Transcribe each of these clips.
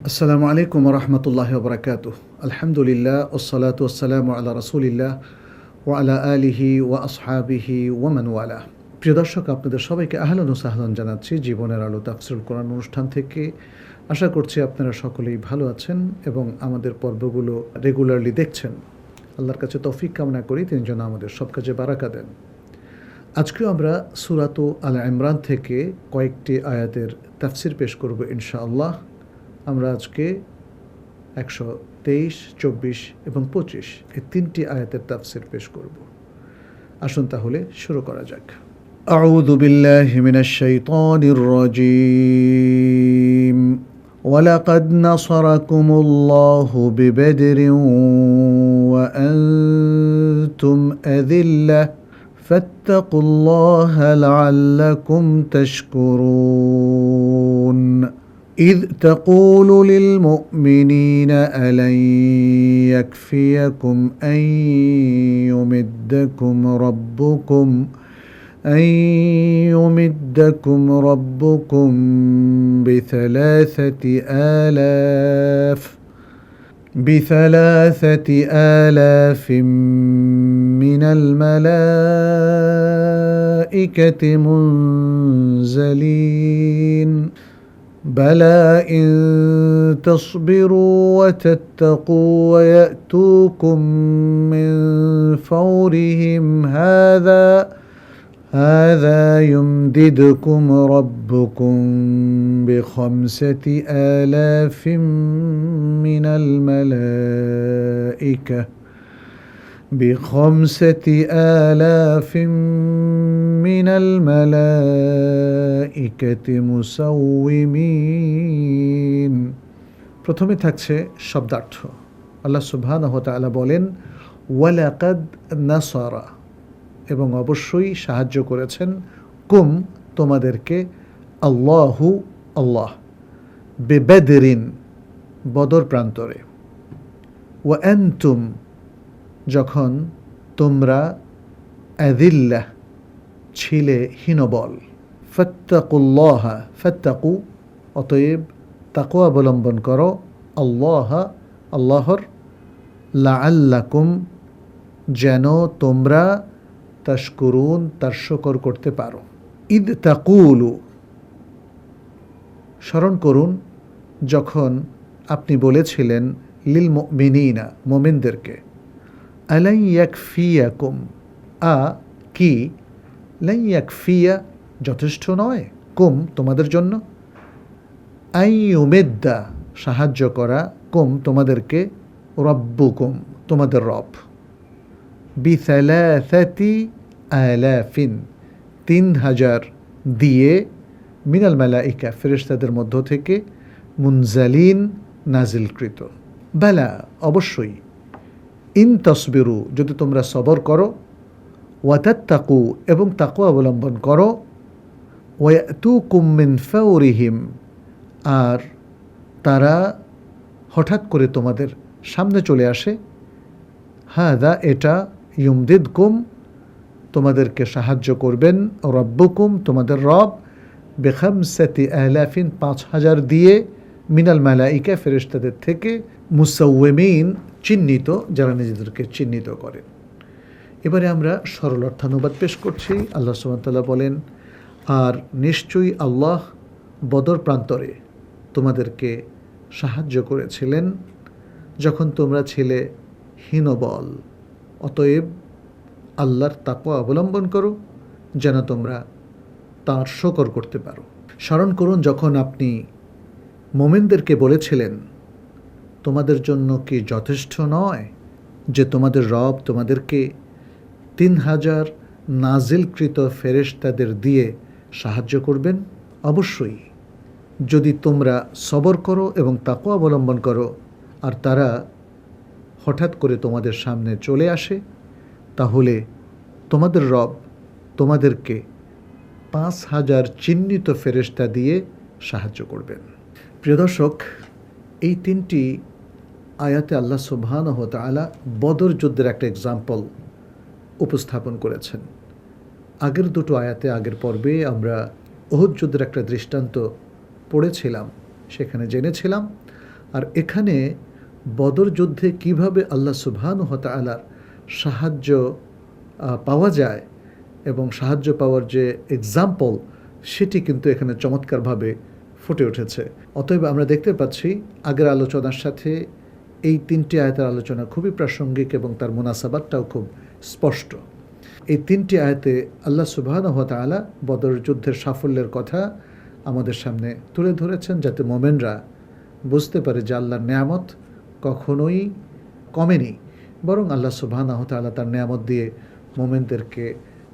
আসসালামু আলাইকুম রহমতুল্লাহ বরকাতুহ। আলহামদুলিল্লাহ ওসসালাতু ওয়াসসালামু আলা রাসূলিল্লাহ ওয়া আলা আলিহি ওয়া আসহাবিহি ওয়া মান ওয়ালা। প্রিয় দর্শক, আপনাদের সবাইকে আহলান ওয়া সাহলান জানাচ্ছি জীবনের আলো তাফসীরুল কোরআন অনুষ্ঠান থেকে। আশা করছি আপনারা সকলেই ভালো আছেন এবং আমাদের পর্বগুলো রেগুলারলি দেখছেন। আল্লাহর কাছে তৌফিক কামনা করি, তিনি যেন আমাদের সব কাজে বারাকা দেন। আজকেও আমরা সূরাত আল ইমরান থেকে কয়েকটি আয়াতের তাফসীর পেশ করব ইনশাআল্লাহ। আমরা আজকে 123, 24 এবং 25 এই তিনটি আয়াতের তাফসীর পেশ করব। আসুন তাহলে শুরু করা যাক। আউযু বিল্লাহি মিনাশ শাইতানির রাজীম। ওয়ালাকাদ নাসারাকুমুল্লাহু বিবদরিন ওয়া আনতুম আযিল্লাহ ফাত্তাকুল্লাহা লাআল্লাকুম তাশকুরুন। إذ تقول للمؤمنين ألن يكفيكم أن يمدكم ربكم بثلاثة آلاف من الملائكة منزلين بلى إن تصبروا وتتقوا ويأتوكم من فورهم هذا يمددكم ربكم بخمسة آلاف من الملائكة মুসাউমিন। প্রথমে থাকছে শব্দার্থ। আল্লাহ সুবহানাহু ওয়া তাআলা বলেন ওয়ালাকাদ নাসারা, এবং অবশ্যই সাহায্য করেছেন, কুম তোমাদেরকে, আল্লাহু আল্লাহ, বিবদরিন বদর প্রান্তরে, ওয়া আনতুম যখন তোমরা, আযিল্লাহ ছিলে হীনবল, ফাত্তাকুল্লাহা ফাত্তাকু অতএব তাকওয়া অবলম্বন করো, আল্লাহ আল্লাহর, লাআল্লাকুম যেন তোমরা, তাশকুরুন তার শুকর করতে পারো। ইদ তাকুলু স্মরণ করুন যখন আপনি বলেছিলেন, লিল মুমিনিনা মুমিনদেরকে, আলাই ইয়াকফিয়াকুম কি, লাই ইয়াকফিয়া যথেষ্ট নয়, কুম তোমাদের জন্য, আই ইউমিদ্দা সাহায্য করা, কুম তোমাদেরকে, রব্বুকুম তোমাদের রব, বিসালাসাতি আলাফিন 3000 দিয়ে, মিনাল মালাইকা ফেরেশতাদের মধ্য থেকে, মুনজালিন নাজিলকৃত, বালা অবশ্যই, ইন তসবিরু যদি তোমরা সবর করো, ওয়াতাত্তাকু এবং তাকওয়া অবলম্বন করো, ওয়ায়াতুকুম মিন ফাওরিহিম আর তারা হঠাৎ করে তোমাদের সামনে চলে আসে, হাদা এটা, ইউমদিদকুম তোমাদেরকে সাহায্য করবেন, রব্বুকুম তোমাদের রব, বিখামসাতি আলাফিন 5000 দিয়ে, মিনাল মালাইকা ফেরেশতাদের থেকে, মুসাউমিন চিহ্নিত যারা নিজেদেরকে চিহ্নিত করেন। এবারে আমরা সরল অর্থানুবাদ পেশ করছি। আল্লাহ সুবহানাহু ওয়া তাআলা বলেন, আর নিশ্চয়ই আল্লাহ বদর প্রান্তরে তোমাদেরকে সাহায্য করেছিলেন যখন তোমরা ছিলে হীনবল, অতএব আল্লাহর তাকওয়া অবলম্বন করো যেন তোমরা তাঁর শুকর করতে পারো। স্মরণ করুন যখন আপনি মুমিনদেরকে বলেছিলেন, তোমাদের জন্য কি যথেষ্ট নয় যে তোমাদের রব তোমাদেরকে 3000 নাজিলকৃত ফেরেশতাদের দিয়ে সাহায্য করবেন? অবশ্যই যদি তোমরা সবর করো এবং তাকওয়া অবলম্বন করো আর তারা হঠাৎ করে তোমাদের সামনে চলে আসে, তাহলে তোমাদের রব তোমাদেরকে 5000 চিহ্নিত ফেরেশতা দিয়ে সাহায্য করবেন। প্রিয় দর্শক, এই তিনটি আয়াতে আল্লাহ সুবহানাহু ওয়া তাআলা বদর যুদ্ধের একটা এক্সাম্পল উপস্থাপন করেছেন। আগের দুটো আয়াতে, আগের পর্বে আমরা উহুদ যুদ্ধের একটা দৃষ্টান্ত পড়েছিলাম। সেখানে জেনেছিলাম আর এখানে বদর যুদ্ধে কিভাবে আল্লাহ সুবহানাহু ওয়া তাআলার সাহায্য পাওয়া যায় এবং সাহায্য পাওয়ার যে এক্সাম্পল, সেটি কিন্তু এখানে চমৎকারভাবে ফুটে উঠেছে। অতএব আমরা দেখতে পাচ্ছি আগের আলোচনার সাথে এই 3টি আয়াতের আলোচনা খুবই প্রাসঙ্গিক এবং তার মুনাসাবাতটাও খুব স্পষ্ট। এই 3টি আয়াতে আল্লাহ সুবহানাহু ওয়া তাআলা বদর যুদ্ধের সাফল্যের কথা আমাদের সামনে তুলে ধরেছেন, যাতে মোমেনরা বুঝতে পারে যে আল্লাহর নেয়ামত কখনোই কমেনি, বরং আল্লাহ সুবহানাহু ওয়া তাআলা তার নেয়ামত দিয়ে মোমেনদেরকে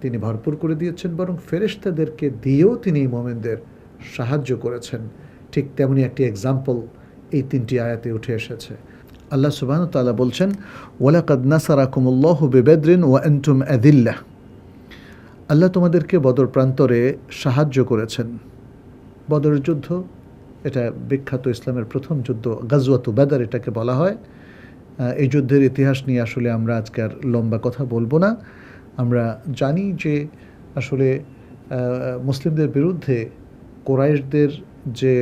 তিনি ভরপুর করে দিয়েছেন, বরং ফেরেশতাদেরকে দিয়েও তিনি মোমেনদের সাহায্য করেছেন। ঠিক তেমনি একটি এক্সাম্পল এই 3টি আয়াতে উঠে এসেছে। আল্লাহ সুবহানাহু ওয়া তাআলা বলছেন, ওয়ালাকাদ নাসারাকুমুল্লাহু বিবাদরিন ওয়া আনতুম আযিল্লাহ। আল্লাহ তোমাদেরকে বদর প্রান্তরে সাহায্য করেছেন। বদরের যুদ্ধ, এটা বিখ্যাত ইসলামের প্রথম যুদ্ধ, গাজওয়াতু বাদর এটাকে বলা হয়। এই যুদ্ধের ইতিহাস নিয়ে আসলে আমরা আজকে আর লম্বা কথা বলবো না। আমরা জানি যে আসলে মুসলিমদের বিরুদ্ধে কুরাইশদের যে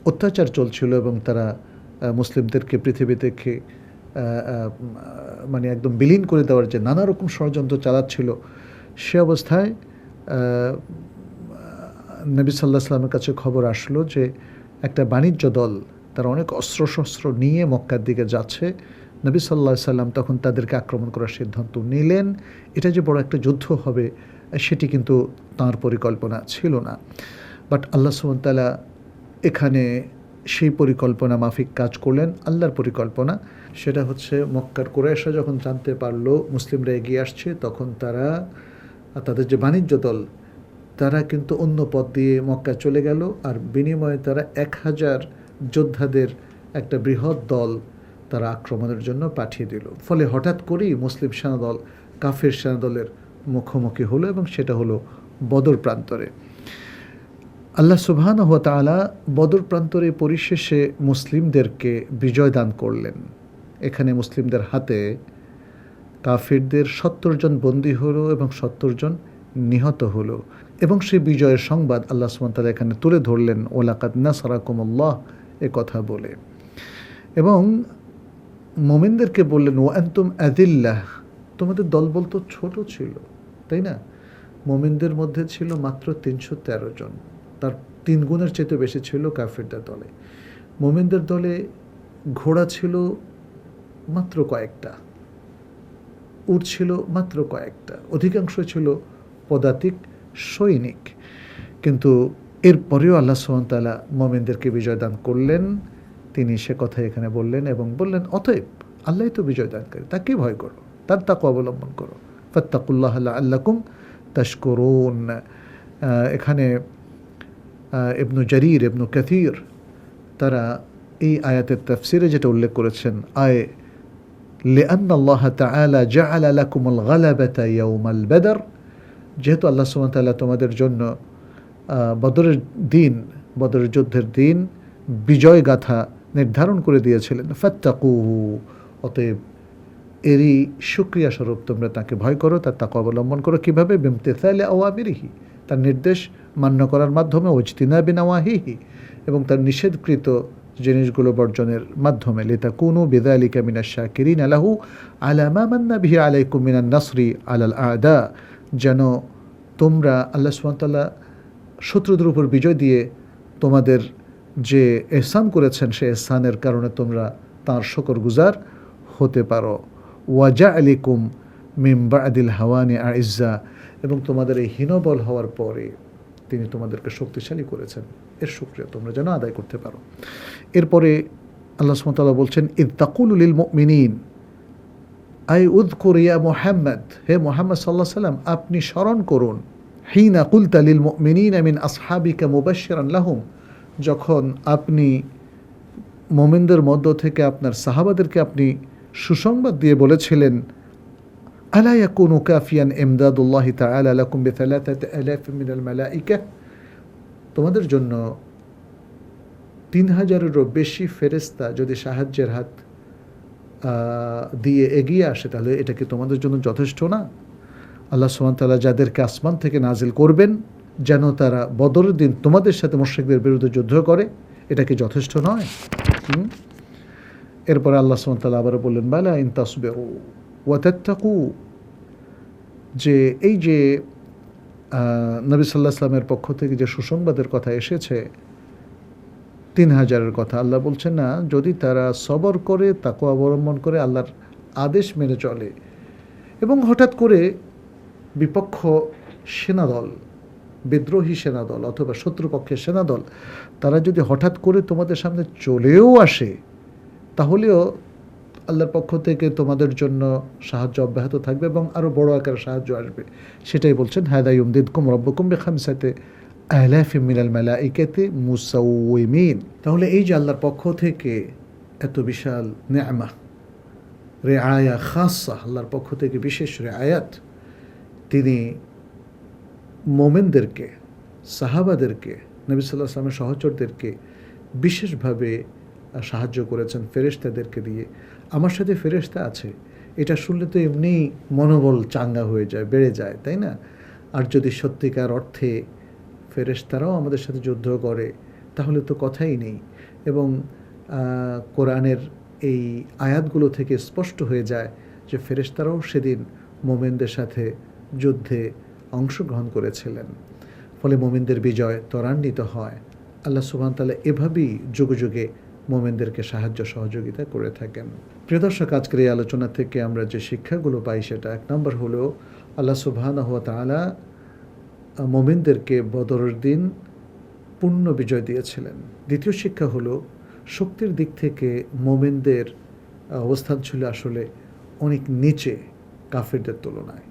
অত্যাচার চলছিল এবং তারা মুসলিমদেরকে পৃথিবী থেকে মানে একদম বিলীন করে দেওয়ার যে নানা রকম ষড়যন্ত্র চালাচ্ছিল, সে অবস্থায় নবী সাল্লাল্লাহু আলাইহি ওয়াসাল্লামের কাছে খবর আসলো যে একটা বাণিজ্য দল তারা অনেক অস্ত্রশস্ত্র নিয়ে মক্কার দিকে যাচ্ছে। নবী সাল্লাল্লাহু আলাইহি ওয়াসাল্লাম তখন তাদেরকে আক্রমণ করার সিদ্ধান্ত নিলেন। এটা যে বড় একটা যুদ্ধ হবে সেটি কিন্তু তাঁর পরিকল্পনা ছিল না। বাট আল্লাহ সুবহানাহু ওয়া তাআলা এখানে সেই পরিকল্পনা মাফিক কাজ করলেন। আল্লাহর পরিকল্পনা সেটা হচ্ছে, মক্কার কুরাইশরা যখন জানতে পারলো মুসলিমরা এগিয়ে আসছে, তখন তারা তাদের যে বাণিজ্য দল তারা কিন্তু অন্য পথ দিয়ে মক্কা চলে গেল, আর বিনিময়ে তারা 1000 যোদ্ধাদের একটা বৃহৎ দল তারা আক্রমণের জন্য পাঠিয়ে দিল। ফলে হঠাৎ করেই মুসলিম সেনাদল কাফের সেনাদলের মুখোমুখি হলো এবং সেটা হলো বদর প্রান্তরে। আল্লাহ সুবহানাহু ওয়া তাআলা বদর প্রান্তরে পরিশেষে মুসলিমদেরকে বিজয় দান করলেন। এখানে মুসলিমদের হাতে কাফিরদের 70 জন বন্দী হলো এবং 70 জন নিহত হলো, এবং সেই বিজয়ের সংবাদ আল্লাহ সুবহানাহু ওয়া তাআলা এখানে তুলে ধরলেন, ওয়ালাকাদ নাসারাকুমুল্লাহ এ কথা বলে, এবং মুমিনদেরকে বললেন ওয়া আনতুম আযিল্লাহ। তোমাদের দলবল তো ছোট ছিল, তাই না? মুমিনদের মধ্যে ছিল মাত্র 313 জন, তার 3 গুণের চেয়ে বেশি ছিল কাফিরদের দলে। মুমিনদের দলে ঘোড়া ছিল মাত্র কয়েকটা, উট ছিল মাত্র কয়েকটা, অধিকাংশ ছিল পদাতিক সৈনিক। কিন্তু এরপরেও আল্লাহ সুবহানাহু ওয়া তাআলা মুমিনদেরকে বিজয় দান করলেন। তিনি সে কথা এখানে বললেন এবং বললেন, অতএব আল্লাহই তো বিজয় দানকারী, তাকে ভয় করো, তার তাকওয়া অবলম্বন করো। ফাত্তাকুল্লাহ লাআল্লাকুম তাশকুরুন। এখানে ইবনু জারীর, ইবনু কাসীর তারা এই আয়াতের তাফসিরে যেটা উল্লেখ করেছেন, লিআন্নাল্লাহ তাআলা জাআলা লাকুমুল গালাবাতা ইয়াউমাল বাদর, যেহেতু আল্লাহ সুবহানাহু ওয়া তাআলা তোমাদের জন্য বদরের দিন, বদরের যুদ্ধের দিন বিজয় গাথা নির্ধারণ করে দিয়েছিলেন। ফাত্তাকুহু, অতএব এরই শুকরিয়া স্বরূপ তোমরা তাকে ভয় করো, তার তাকওয়া অবলম্বন করো। কীভাবে? বিমতিসালি আওয়ামিরিহি, তার নির্দেশ মান্য করার মাধ্যমে, ওয়াজতিনাবি নাওয়াহিহি, এবং তার নিষেধকৃত জিনিসগুলো বর্জনের মাধ্যমে। লিতাকুনু বিযালিকা মিনাশ শাকিরিনা লাহু আলা মা মান্না বিহি আলাইকুম মিনান নাসরি আলাল আ'দা, যেন তোমরা আল্লাহ সুবহানাহু ওয়া তাআলা শত্রুদের উপর বিজয় দিয়ে তোমাদের যে এহসান করেছেন সে এহসানের কারণে তোমরা তাঁর শুকরগুজার হতে পারো। ওয়াজাআলিকুম মিন বা'দিল হাওয়ানি আ'iজ্জা, এবং তোমাদের এই হীনবল হওয়ার পরে তিনি তোমাদেরকে শক্তিশালী করেছেন, এর শুকরিয়া তোমরা যেন আদায় করতে পারো। এরপরে আল্লাহ সুবহানাহু ওয়া তাআলা বলছেন, ইয তাকুলু লিল মুমিনিন আই উযকুর ইয়া মুহাম্মদ, হে মুহাম্মদ সাল্লাল্লাহু আলাইহি ওয়াসাল্লাম আপনি স্মরণ করুন, হিনা কুলতা লিল মুমিনিনা মিন আসহাবিকা মুবাশশিরান লাহুম, যখন আপনি মুমিনদের মধ্য থেকে আপনার সাহাবাদেরকে আপনি সুসংবাদ দিয়ে বলেছিলেন, আলা ইয়াকুনু কাফিয়ান ইমদাদুল্লাহি তাআলা লাকুম বিসালাসাতি আলাফিন মিনাল মালাইকা, তোমাদের জন্য 3000-এরও বেশি ফেরেশতা যদি সাহায্যের হাত দিয়ে এগিয়ে আসে, তাহলে এটা কি তোমাদের জন্য যথেষ্ট না? আল্লাহ সুবহানাহু ওয়া তাআলা যাদেরকে আসমান থেকে নাজিল করবেন যেন তারা বদরের দিন তোমাদের সাথে মুশরিকদের বিরুদ্ধে যুদ্ধ করে, এটা কি যথেষ্ট নয়? এরপরে আল্লাহ সুবহানাহু ওয়া তাআলা আবারও বললেন বালা ইন তাসবিরু ওয়া তাত্তাকু, যে এই যে নবী সাল্লাল্লাহু আলাইহি ওয়াসাল্লামের পক্ষ থেকে যে সুসংবাদের কথা এসেছে ৩,০০০-এর কথা, আল্লাহ বলছেন না যদি তারা সবর করে, তাকওয়া অবলম্বন করে, আল্লাহর আদেশ মেনে চলে, এবং হঠাৎ করে বিপক্ষ সেনাদল, বিদ্রোহী সেনাদল অথবা শত্রুপক্ষের সেনাদল, তারা যদি হঠাৎ করে তোমাদের সামনে চলেও আসে, তাহলেও আল্লাহর পক্ষ থেকে তোমাদের জন্য সাহায্য অব্যাহত থাকবে এবং আরও বড় আকারে সাহায্য আসবে। সেটাই বলছেন হাদা ইউমদিদকুম রাব্বুকুম বিখামসাতি আলাফিম মিনাল মালাইকাতি মুসাউউমিন। তাহলে এই যে আল্লাহর পক্ষ থেকে এত বিশাল নেয়ামা, রেআয়া খাসা, আল্লাহর পক্ষ থেকে বিশেষ রেআয়াত, তিনি মোমেনদেরকে, সাহাবাদেরকে, নবী সাল্লাল্লাহু আলাইহি ওয়াসাল্লামের সহচরদেরকে বিশেষভাবে সাহায্য করেছেন ফেরেশতাদেরকে দিয়ে। আমার সাথে ফেরেশতা আছে, এটা শুনলে তো এমনি মনোবল চাঙ্গা হয়ে যায়, বেড়ে যায়, তাই না? আর যদি সত্যিকার অর্থে ফেরেশতারাও আমাদের সাথে যুদ্ধ করে তাহলে তো কথাই নেই। এবং কোরআনের এই আয়াতগুলো থেকে স্পষ্ট হয়ে যায় যে ফেরেশতারাও সেদিন মোমেনদের সাথে যুদ্ধে অংশগ্রহণ করেছিলেন। ফলে মোমেনদের বিজয় ত্বরান্বিত হয়। আল্লাহ সুবহানাহু ওয়া তাআলা এভাবেই যুগে যুগে মোমেনদেরকে সাহায্য সহযোগিতা করে থাকেন। প্রিয় দর্শক, আজকের এই আলোচনা থেকে আমরা যে শিক্ষাগুলো পাই সেটা এক নম্বর হলো আল্লাহ সুবহানাহু ওয়া তাআলা মোমেনদেরকে বদরের দিন পূর্ণ বিজয় দিয়েছিলেন। দ্বিতীয় শিক্ষা হলো শক্তির দিক থেকে মোমেনদের অবস্থান ছিল আসলে অনেক নিচে কাফেরদের তুলনায়।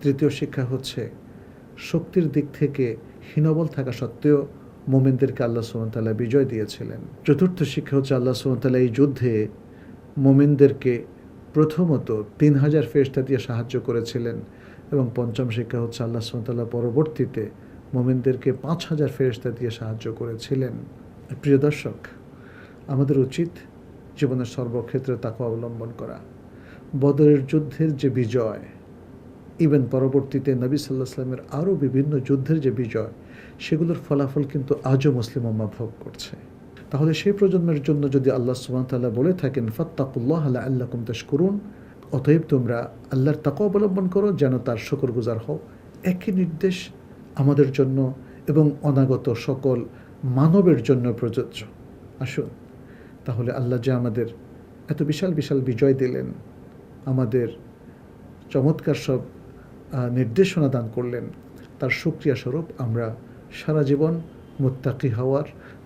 তৃতীয় শিক্ষা হচ্ছে শক্তির দিক থেকে হীনবল থাকা সত্ত্বেও মোমেনদেরকে আল্লাহ সুবহানাহু ওয়া তাআলা বিজয় দিয়েছিলেন। চতুর্থ শিক্ষা হচ্ছে আল্লাহ সুবহানাহু ওয়া তাআলা এই যুদ্ধে মোমেনদেরকে প্রথমত ৩,০০০ ফেরেশতা দিয়ে সাহায্য করেছিলেন, এবং পঞ্চম শিক্ষা হচ্ছে আল্লাহ সুবহানাহু ওয়া তাআলা পরবর্তীতে মোমেনদেরকে ৫,০০০ ফেরেশতা দিয়ে সাহায্য করেছিলেন। প্রিয় দর্শক, আমাদের উচিত জীবনের সর্বক্ষেত্রে তাকওয়া অবলম্বন করা। বদরের যুদ্ধের যে বিজয়, ইভেন পরবর্তীতে নবী সাল্লাল্লাহু আলাইহি ওয়াসাল্লামের আরও বিভিন্ন যুদ্ধের যে বিজয়, সেগুলোর ফলাফল কিন্তু আজও মুসলিম উম্মাহ ভোগ করছে। তাহলে সেই প্রজন্মের জন্য যদি আল্লাহ সুবহানাহু ওয়া তাআলা বলে থাকেন ফাত্তাকুল্লাহ লাআল্লাকুম তাশকুরুন, অতএব তোমরা আল্লাহর তাকওয়া অবলম্বন করো যেন তার শুকরগুজার হও, একই নির্দেশ আমাদের জন্য এবং অনাগত সকল মানবের জন্য প্রযোজ্য। আসুন তাহলে আল্লাহ যে আমাদের এত বিশাল বিশাল বিজয় দিলেন, আমাদের চমৎকার সব নির্দেশনা দান করলেন, তার শুকরিয়া স্বরূপ আমরা সারা জীবন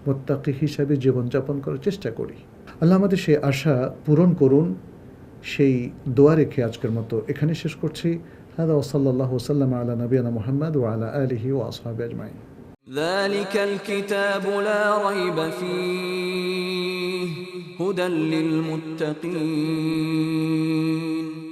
মুত্তাকি হিসাবে জীবনযাপন করার চেষ্টা করি। আল্লাহ আমাদের সেই আশা পূরণ করুন, সেই দোয়া রেখে আজকের মতো এখানে শেষ করছি। হাদা ওয়া সাল্লাল্লাহু ওয়া সাল্লামা আলা নবিয়িনা মুহাম্মদ ওয়া আলা আলিহি ওয়া আসহাবিহি আজমাইন। ذلك الكتاب لا ريب فيه هدى للمتقين